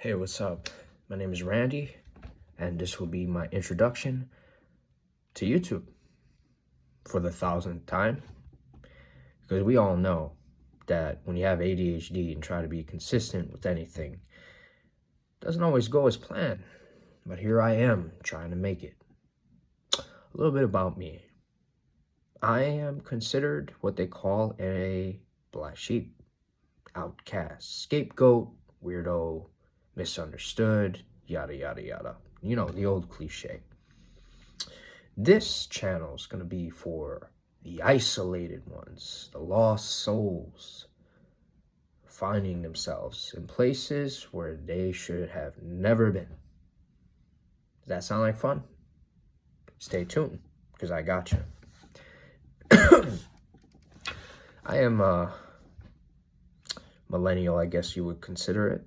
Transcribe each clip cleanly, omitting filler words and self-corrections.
Hey, what's up? My name is Randy, and this will be my introduction to YouTube for the 1000th time. Because we all know that when you have ADHD and try to be consistent with anything, it doesn't always go as planned. But here I am trying to make it. A little bit about me. I am considered what they call a black sheep, outcast, scapegoat, weirdo, misunderstood, yada, yada, yada. You know, the old cliche. This channel is going to be for the isolated ones, the lost souls, finding themselves in places where they should have never been. Does that sound like fun? Stay tuned, because I got you. I am a millennial, I guess you would consider it.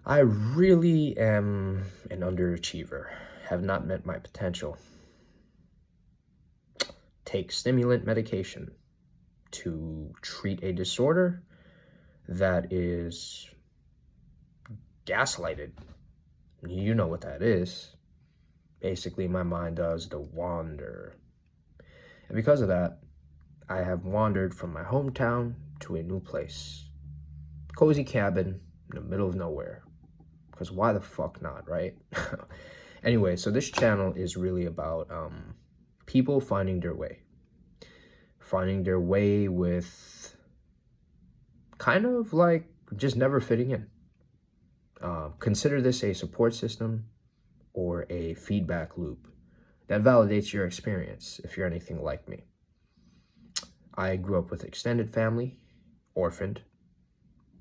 I really am an underachiever, have not met my potential. Take stimulant medication to treat a disorder that is gaslighted. You know what that is. Basically, my mind does the wander. And because of that, I have wandered from my hometown to a new place. Cozy cabin in the middle of nowhere. Because why the fuck not, right? Anyway, so this channel is really about people finding their way. Finding their way with kind of like just never fitting in. Consider this a support system or a feedback loop that validates your experience if you're anything like me. I grew up with extended family, orphaned,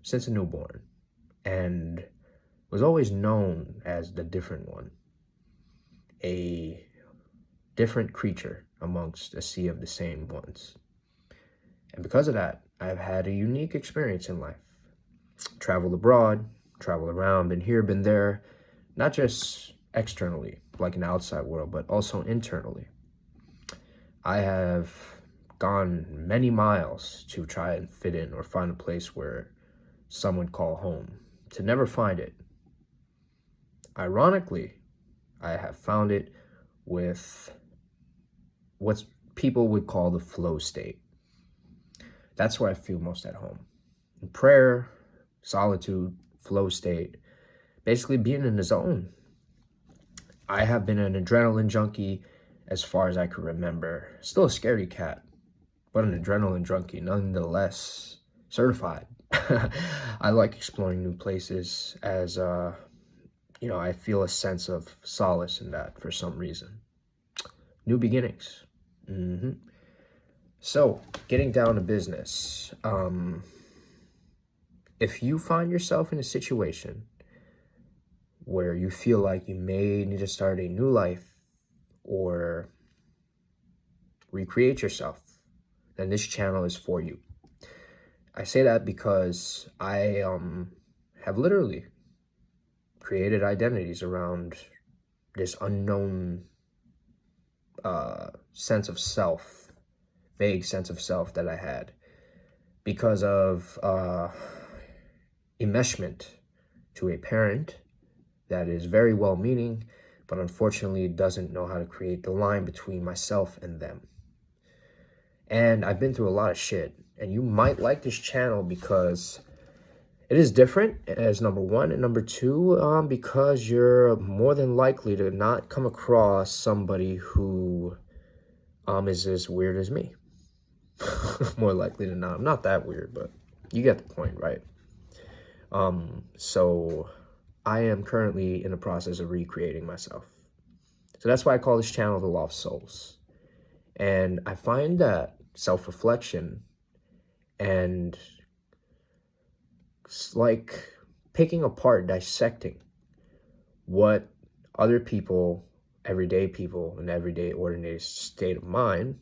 since a newborn, and was always known as the different one, a different creature amongst a sea of the same ones. And because of that, I've had a unique experience in life. Traveled abroad, traveled around, been here, been there, not just externally, like an outside world, but also internally. I have gone many miles to try and fit in or find a place where some would call home, to never find it. Ironically, I have found it with what people would call the flow state. That's where I feel most at home. In prayer, solitude, flow state, basically being in the zone. I have been an adrenaline junkie as far as I can remember. Still a scaredy cat, but an adrenaline junkie nonetheless, certified. I like exploring new places as, I feel a sense of solace in that for some reason. New beginnings. So, getting down to business. If you find yourself in a situation where you feel like you may need to start a new life or recreate yourself, then this channel is for you. I say that because I have literally created identities around this unknown sense of self, vague sense of self that I had because of enmeshment to a parent that is very well-meaning, but unfortunately doesn't know how to create the line between myself and them. And I've been through a lot of shit, and you might like this channel because it is different, as number one, and number two, because you're more than likely to not come across somebody who is as weird as me. More likely than not. I'm not that weird, but you get the point, right? So I am currently in the process of recreating myself. So that's why I call this channel The Lost Souls. And I find that self-reflection and like picking apart, dissecting what other people, everyday people, an everyday ordinary state of mind,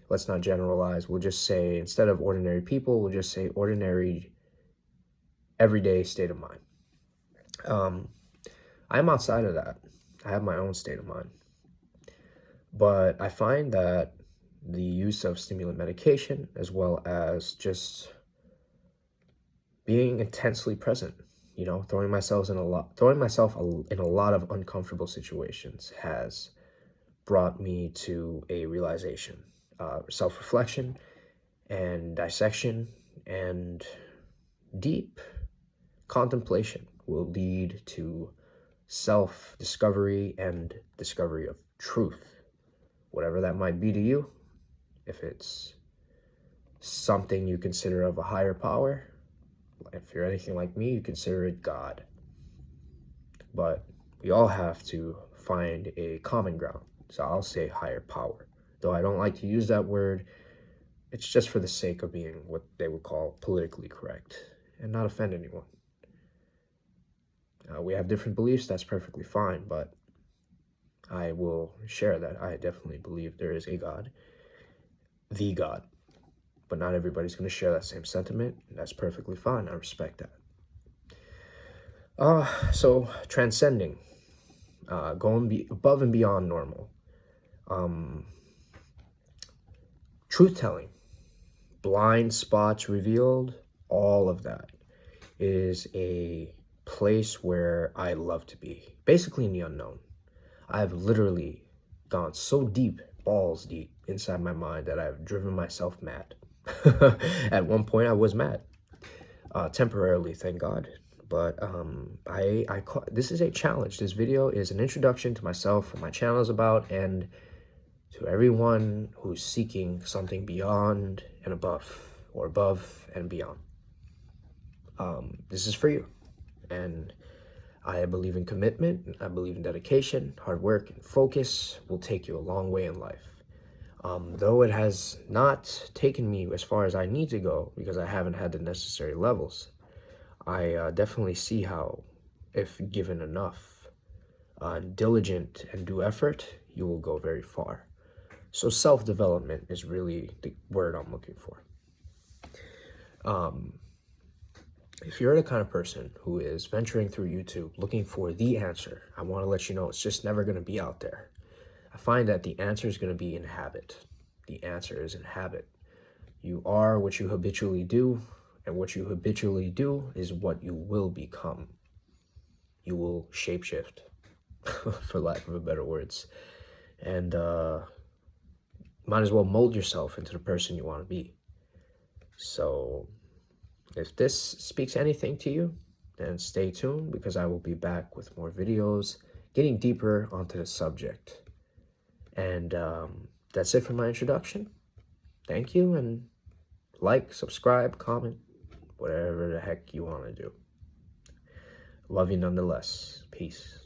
let's not generalize, we'll just say, instead of ordinary people, we'll just say ordinary everyday state of mind. I'm outside of that. I have my own state of mind. But I find that the use of stimulant medication, as well as just being intensely present, throwing myself in a lot of uncomfortable situations has brought me to a realization, self-reflection and dissection and deep contemplation will lead to self-discovery and discovery of truth, whatever that might be to you. If it's something you consider of a higher power, if you're anything like me, you consider it God. But we all have to find a common ground. So I'll say higher power. Though I don't like to use that word, it's just for the sake of being what they would call politically correct and not offend anyone. We have different beliefs, that's perfectly fine, but I will share that I definitely believe there is a God, the God. But not everybody's going to share that same sentiment. That's perfectly fine. I respect that. So transcending, going above and beyond normal. Truth-telling, blind spots revealed, all of that is a place where I love to be. Basically in the unknown. I've literally gone so deep, balls deep, inside my mind that I've driven myself mad. At one point I was mad, temporarily, thank God. But this is a challenge. This video is an introduction to myself, what my channel is about, and to everyone who's seeking something beyond and above, or above and beyond. This is for you. And I believe in commitment, I believe in dedication, hard work, and focus will take you a long way in life. Though it has not taken me as far as I need to go because I haven't had the necessary levels, I definitely see how, if given enough diligent and due effort, you will go very far. So self-development is really the word I'm looking for. If you're the kind of person who is venturing through YouTube looking for the answer, I want to let you know it's just never going to be out there. I find that the answer is going to be in habit. The answer is in habit. You are what you habitually do, and what you habitually do is what you will become. You will shapeshift, for lack of a better words. And might as well mold yourself into the person you want to be. So if this speaks anything to you, then stay tuned because I will be back with more videos, getting deeper onto the subject. And that's it for my introduction. Thank you, and like, subscribe, comment, whatever the heck you want to do. Love you nonetheless. Peace.